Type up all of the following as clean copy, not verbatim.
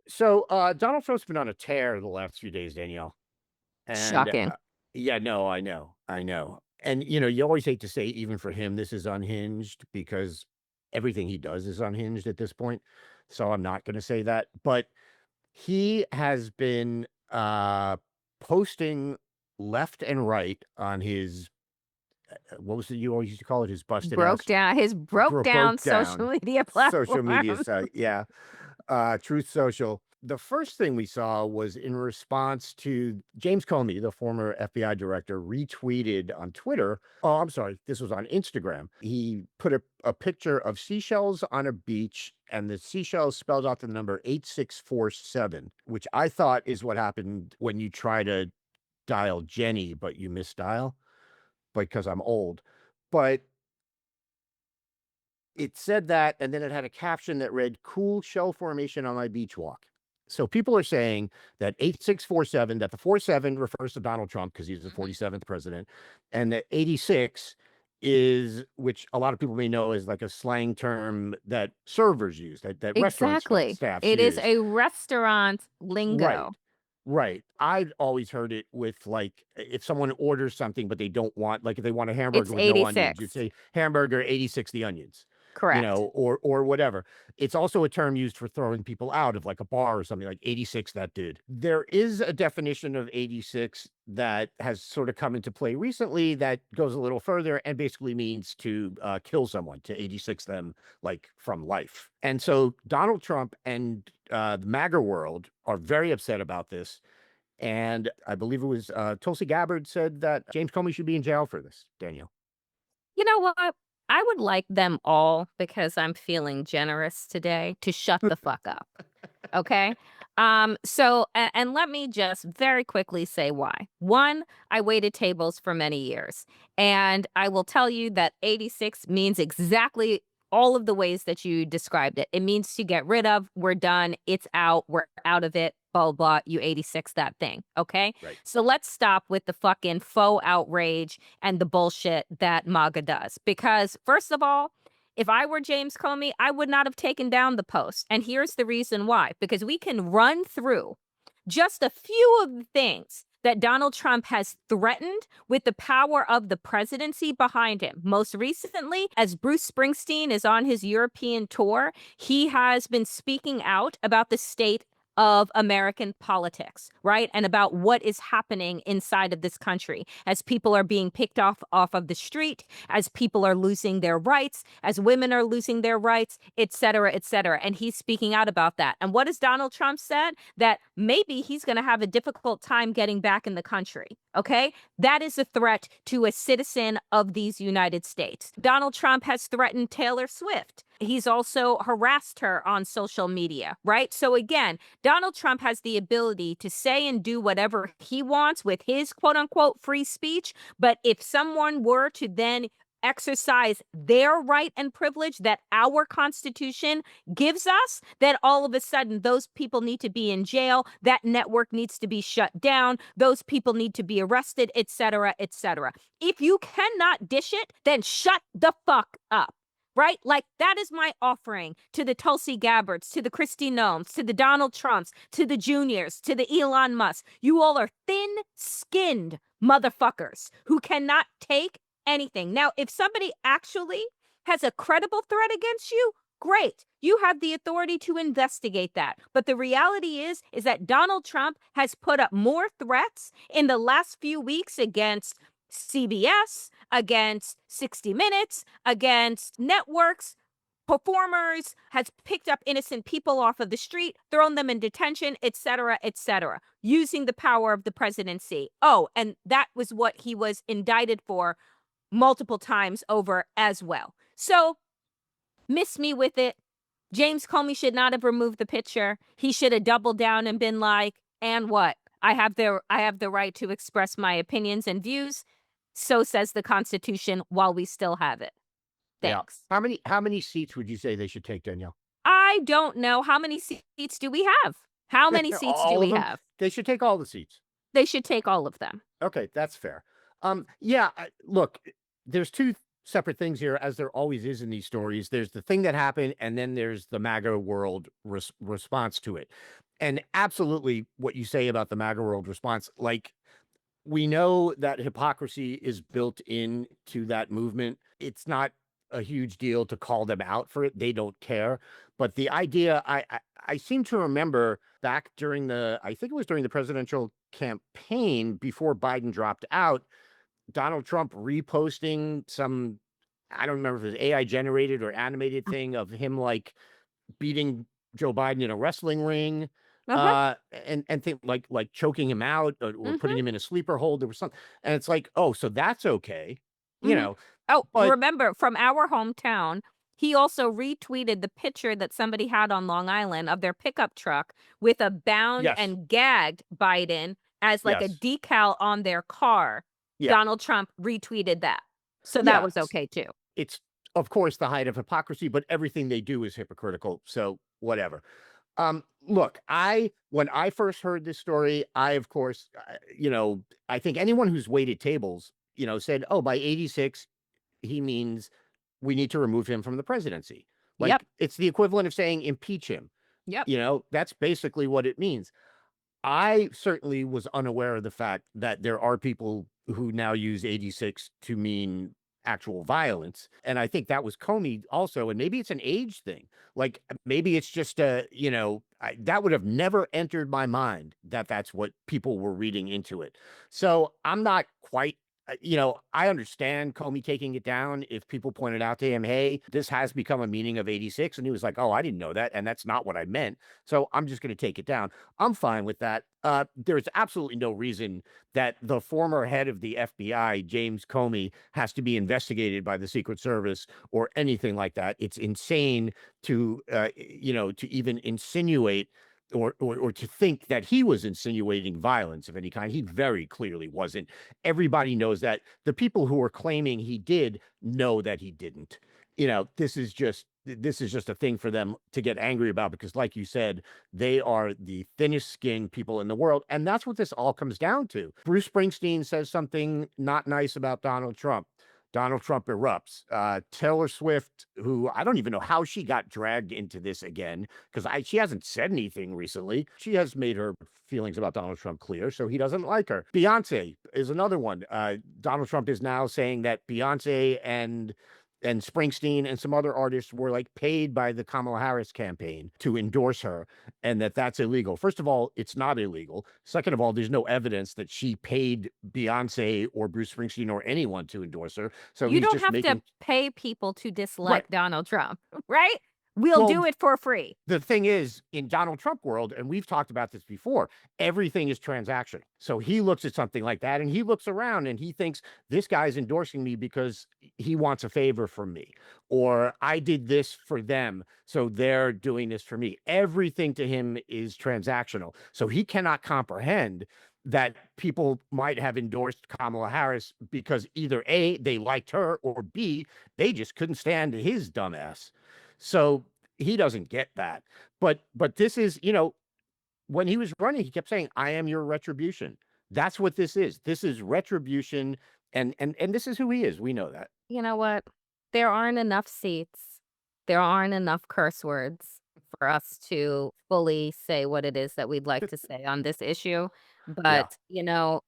So Donald Trump's been on a tear the last few days, Danielle. And Shocking. yeah, no, I know. And you always hate to say, even for him, this is unhinged because everything he does is unhinged at this point. So I'm not going to say that. But he has been posting left and right on his, what was it you always used to call it? His busted Broke ass, down his broke broke down social down media social media platform. site. Yeah. Truth Social. The first thing we saw was in response to James Comey, the former FBI director, retweeted on Twitter. Oh, I'm sorry. This was on Instagram. He put a picture of seashells on a beach, and the seashells spelled out the number 8647, which I thought is what happened when you try to dial Jenny, but you misdial because I'm old. But it said that, and then it had a caption that read, "Cool shell formation on my beach walk." So people are saying that 8647, that the 47 refers to Donald Trump because he's the Mhm. 47th president, and the 86 is, which a lot of people may know, is like a slang term that servers use, that restaurant Exactly. staffs It is use. a restaurant lingo. Right. Right. I've always heard it with, like, if someone orders something, but they don't want, like, if they want a It's hamburger with no onions, you'd 86. say hamburger 86 the onions, Correct. or whatever. It's also a term used for throwing people out of like a bar or something, like 86 that dude. There is a definition of 86 that has sort of come into play recently that goes a little further and basically means to kill someone, to 86 them, like, from life. And so Donald Trump and the MAGA world are very upset about this. And I believe it was Tulsi Gabbard said that James Comey should be in jail for this, Danielle. You know what? I would like them all, because I'm feeling generous today, to shut the fuck up. Okay. And let me just very quickly say why. One, I waited tables for many years, and I will tell you that 86 means exactly all of the ways that you described it. It means to get rid of, we're done, it's out, we're out of it, blah, blah, you 86 that thing. Okay. Right. So let's stop with the fucking faux outrage and the bullshit that MAGA does. Because, first of all, if I were James Comey, I would not have taken down the post. And here's the reason why: because we can run through just a few of the things that Donald Trump has threatened with the power of the presidency behind him. Most recently, as Bruce Springsteen is on his European tour, he has been speaking out about the state of American politics, right? And about what is happening inside of this country as people are being picked off of the street, as people are losing their rights, as women are losing their rights, et cetera, et cetera. And he's speaking out about that. And what has Donald Trump said? That maybe he's going to have a difficult time getting back in the country. Okay. That is a threat to a citizen of these United States. Donald Trump has threatened Taylor Swift. He's also harassed her on social media, right? So again, Donald Trump has the ability to say and do whatever he wants with his quote unquote free speech. But if someone were to then exercise their right and privilege that our Constitution gives us, then all of a sudden those people need to be in jail. That network needs to be shut down. Those people need to be arrested, et cetera, et cetera. If you cannot dish it, then shut the fuck up. Right? Like, that is my offering to the Tulsi Gabbards, to the Kristi Noems, to the Donald Trumps, to the Juniors, to the Elon Musk. You all are thin skinned motherfuckers who cannot take anything. Now, if somebody actually has a credible threat against you, great. You have the authority to investigate that. But the reality is that Donald Trump has put up more threats in the last few weeks against CBS, against 60 Minutes, against networks, performers, has picked up innocent people off of the street, thrown them in detention, et cetera, using the power of the presidency. Oh, and that was what he was indicted for multiple times over as well. So, miss me with it. James Comey should not have removed the picture. He should have doubled down and been like, "And what? I have the right to express my opinions and views. So says the Constitution while we still have it." Yeah. Thanks. How many seats would you say they should take, Danielle? I don't know, how many seats do we have? How many seats do All of we them? have? They should take all the seats. They should take all of them. Okay, that's fair. Yeah, look, there's separate things here, as there always is in these stories. There's the thing that happened, and then there's the MAGA world response to it. And absolutely what you say about the MAGA world response, like, we know that hypocrisy is built into that movement. It's not a huge deal to call them out for it. They don't care. But the idea, I seem to remember back during I think it was during the presidential campaign before Biden dropped out, Donald Trump reposting some, I don't remember if it was AI generated or animated thing of him like beating Joe Biden in a wrestling ring, Uh-huh. and think like choking him out, or putting Mhm. him in a sleeper hold. There was something, and it's like, oh, so that's okay, you Mhm. know. Oh, But remember from our hometown, he also retweeted the picture that somebody had on Long Island of their pickup truck with a bound yes, and gagged Biden as like a yes, decal on their car. yeah, Donald Trump retweeted that. So that yeah. was okay too. It's of course the height of hypocrisy, but everything they do is hypocritical. So whatever. Look, when I first heard this story, I of course, I think anyone who's waited tables, said, "Oh, by 86, he means we need to remove him from the presidency." Yep. Like, it's the equivalent of saying impeach him. Yep. That's basically what it means. I certainly was unaware of the fact that there are people who now use 86 to mean actual violence. And I think that was Comey also. And maybe it's an age thing. Like, maybe it's just that would have never entered my mind that that's what people were reading into it. So I'm not quite. I understand Comey taking it down if people pointed out to him, hey, this has become a meaning of 86. And he was like, oh, I didn't know that. And that's not what I meant. So I'm just going to take it down. I'm fine with that. There's absolutely no reason that the former head of the FBI, James Comey, has to be investigated by the Secret Service or anything like that. It's insane to even insinuate or to think that he was insinuating violence of any kind. He very clearly wasn't. Everybody knows that. The people who are claiming he did know that he didn't. This is just a thing for them to get angry about because, like you said, they are the thinnest skinned people in the world. And that's what this all comes down to. Bruce Springsteen says something not nice about Donald Trump. Donald Trump erupts. Taylor Swift, who I don't even know how she got dragged into this again, because she hasn't said anything recently. She has made her feelings about Donald Trump clear, so he doesn't like her. Beyonce is another one. Donald Trump is now saying that Beyonce and Springsteen and some other artists were like paid by the Kamala Harris campaign to endorse her, and that's illegal. First of all, it's not illegal. Second of all, there's no evidence that she paid Beyonce or Bruce Springsteen or anyone to endorse her. So You he's don't just have to making pay people to right. dislike Donald Trump, right? We'll Well, do it for free. the thing is, in Donald Trump world, and we've talked about this before, everything is transactional. So he looks at something like that and he looks around and he thinks this guy's endorsing me because he wants a favor from me, or I did this for them, so they're doing this for me. Everything to him is transactional. So he cannot comprehend that people might have endorsed Kamala Harris because either A, they liked her, or B, they just couldn't stand his dumbass. So he doesn't get that. But this is, when he was running, he kept saying, "I am your retribution." That's what this is. This is retribution, and this is who he is. We know that. You know what? There aren't enough seats. There aren't enough curse words for us to fully say what it is that we'd like to say on this issue. Yeah. But, all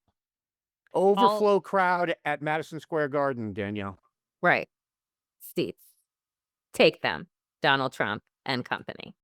Overflow crowd at Madison Square Garden, Danielle. right, seats. Take them, Donald Trump and company.